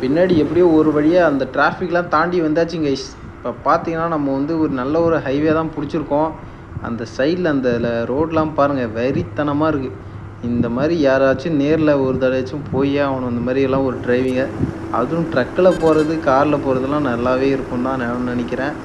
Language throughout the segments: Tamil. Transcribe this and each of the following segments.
பின்னாடி எப்படியோ ஒரு வழியாக அந்த டிராஃபிக்லாம் தாண்டி வந்தாச்சு கைஸ். இப்போ பார்த்தீங்கன்னா நம்ம வந்து ஒரு நல்ல ஒரு ஹைவே தான் பிடிச்சிருக்கோம். அந்த சைடில் அந்த ரோடெலாம் பாருங்கள், வெறித்தனமாக இருக்குது. இந்த மாதிரி யாராச்சும் நேரில் ஒரு தடவையாச்சும் போயே ஆகணும் இந்த மாதிரியெல்லாம் ஒரு டிரைவிங்கை. அதுவும் ட்ரக்கில் போகிறது, காரில் போகிறதுலாம் நல்லாவே இருக்கும் தான் நான் நினைக்கிறேன்.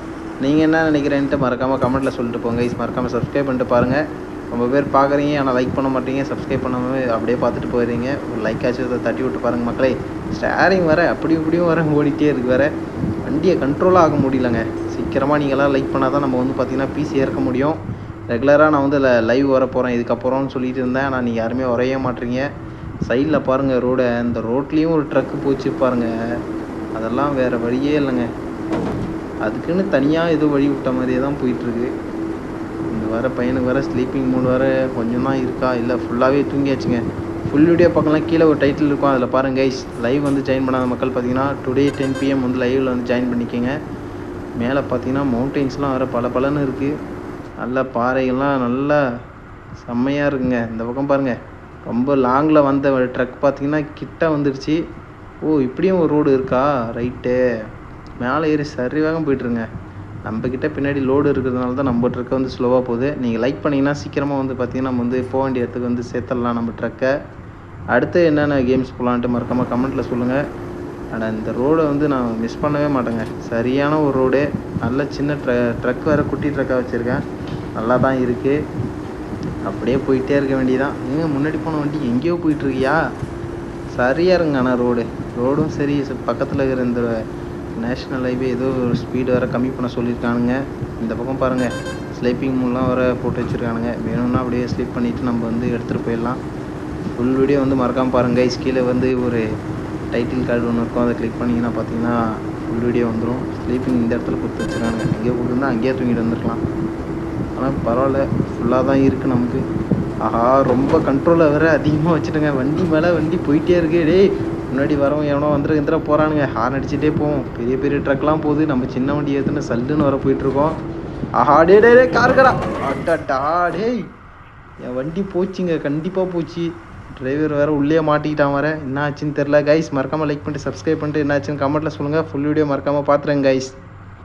நீங்கள் என்ன நினைக்கிறேன்ட்டு மறக்காமல் கமெண்ட்டில் சொல்லிட்டு போங்க கைஸ். மறக்காமல் சப்ஸ்கிரைப் பண்ணிட்டு பாருங்கள். ரொம்ப பேர் பார்க்குறீங்க, ஆனால் லைக் பண்ண மாட்டீங்க, சப்ஸ்கிரைப் பண்ணாமல் அப்படியே பார்த்துட்டு போயிடுறீங்க. ஒரு லைக் ஆச்சு தட்டி விட்டு பாருங்கள் மக்களே. ஸ்டேரிங் வர அப்படி இப்படியும் வர ஓடிட்டே இருக்குது வேறு. வண்டியை கண்ட்ரோலாக ஆக முடியலங்க. சீக்கிரமாக நீங்களாம் லைக் பண்ணால் தான் நம்ம வந்து பார்த்திங்கன்னா பிசி இறக்க முடியும். ரெகுலராக நான் வந்து லைவ் வர போகிறேன் இதுக்கப்புறம்னு சொல்லிட்டு இருந்தேன், ஆனால் நீங்கள் யாருமே வரைய மாட்டீங்க. சைடில் பாருங்கள் ரோடை, அந்த ரோட்லேயும் ஒரு ட்ரக்கு போச்சு பாருங்கள். அதெல்லாம் வேறு வழியே இல்லைங்க. அதுக்குன்னு தனியாக ஏதோ வழி விட்ட மாதிரியே தான் போயிட்டுருக்கு. இந்த வர பையனுக்கு வர ஸ்லீப்பிங் மூட் வர கொஞ்சம் தான் இருக்கா, இல்லை ஃபுல்லாகவே தூங்கியாச்சுங்க. ஃபுல் வீடியோ பார்க்கலாம், கீழே ஒரு டைட்டில் இருக்கும், அதில் பாருங்கள் கைஸ். லைவ் வந்து ஜாயின் பண்ணாத மக்கள் பார்த்தீங்கன்னா டுடே 10 PM வந்து லைவில் வந்து ஜாயின் பண்ணிக்கோங்க. மேலே பார்த்தீங்கன்னா மவுண்டெயின்ஸ்லாம் வர பலன்னு இருக்குது. நல்ல பாறைகள்லாம் நல்லா செம்மையாக இருக்குங்க. இந்த பக்கம் பாருங்கள், ரொம்ப லாங்கில் வந்த ட்ரக் பார்த்தீங்கன்னா கிட்ட வந்துடுச்சு. ஓ, இப்படியும் ஒரு ரோடு இருக்கா? ரைட்டு, மேலே ஏறி சரி வேகம் போய்ட்டுருங்க. நம்மக்கிட்ட பின்னாடி லோடு இருக்கிறதுனால தான் நம்ம ட்ரக்கை வந்து ஸ்லோவாக போகுது. நீங்கள் லைக் பண்ணிங்கன்னா சீக்கிரமாக வந்து பார்த்திங்கன்னா நம்ம வந்து போக வேண்டிய இடத்துக்கு வந்து சேர்த்துடலாம் நம்ம ட்ரக்கை. அடுத்து என்னென்ன கேம்ஸ் போகலான்ட்டு மறக்காமல் கமெண்ட்டில் சொல்லுங்கள். ஆனால் இந்த ரோடை வந்து நான் மிஸ் பண்ணவே மாட்டேங்க. சரியான ஒரு ரோடு, நல்ல சின்ன ட்ரக் வேறு, குட்டி ட்ரக்காக வச்சுருக்கேன், நல்லா தான் இருக்குது. அப்படியே போயிட்டே இருக்க வேண்டியதான். முன்னாடி போன வண்டி எங்கேயோ போயிட்டுருக்கியா? சரியாக இருங்க. ஆனால் ரோடும் சரி, பக்கத்தில் இருக்கிற இந்த நேஷ்னல் ஹைவே ஏதோ ஒரு ஸ்பீடு வேறு கம்மி பண்ண சொல்லியிருக்கானுங்க. இந்த பக்கம் பாருங்கள், ஸ்லீப்பிங் மூலாம் வேறு போட்டு வச்சுருக்கானுங்க. வேணும்னா அப்படியே ஸ்லீப் பண்ணிவிட்டு நம்ம வந்து எடுத்துகிட்டு போயிடலாம். ஃபுல் வீடியோ வந்து மறக்காமல் பாருங்கள் கைஸ். கீழே வந்து ஒரு டைட்டில் கார்டு ஒன்று இருக்கும், அதை கிளிக் பண்ணிங்கன்னா பார்த்தீங்கன்னா ஃபுல் வீடியோ வந்துடும். ஸ்லீப்பிங் இந்த இடத்துல கொடுத்து வச்சுருக்கானுங்க. எங்கேயோ கொடுத்துருந்தா அங்கேயே தூங்கிட்டு வந்துருக்கலாம். ஆனால் பரவாயில்ல, ஃபுல்லாக தான் இருக்குது நமக்கு. ஆஹா, ரொம்ப கண்ட்ரோலில் வேறு அதிகமாக வச்சுட்டுங்க. வண்டி மேலே வண்டி போயிட்டே இருக்கு. டேய், முன்னாடி வரவங்க எவனோ வந்துட்டு போகிறானுங்க. ஹார்ன் அடிச்சுட்டே போவோம். பெரிய பெரிய ட்ரக்லாம் போகுது, நம்ம சின்ன வண்டி ஏற்றுன்னு சல்லுன்னு வர போயிட்டுருக்கோம். ஆஹா, டே காருக்கடா, அட்டா டேய், என் வண்டி போச்சுங்க, கண்டிப்பாக போச்சு. டிரைவர் வேறு உள்ளே மாட்டிக்கிட்டான் வேறு. என்ன ஆச்சுன்னு தெரில கைஸ். மறக்காமல் லைக் பண்ணிட்டு சப்ஸ்கிரைப் பண்ணிட்டு என்ன ஆச்சுன்னு கமெண்ட்டில் சொல்லுங்கள். ஃபுல் வீடியோ மறக்காமல் பார்த்துறேங்க கைஸ்.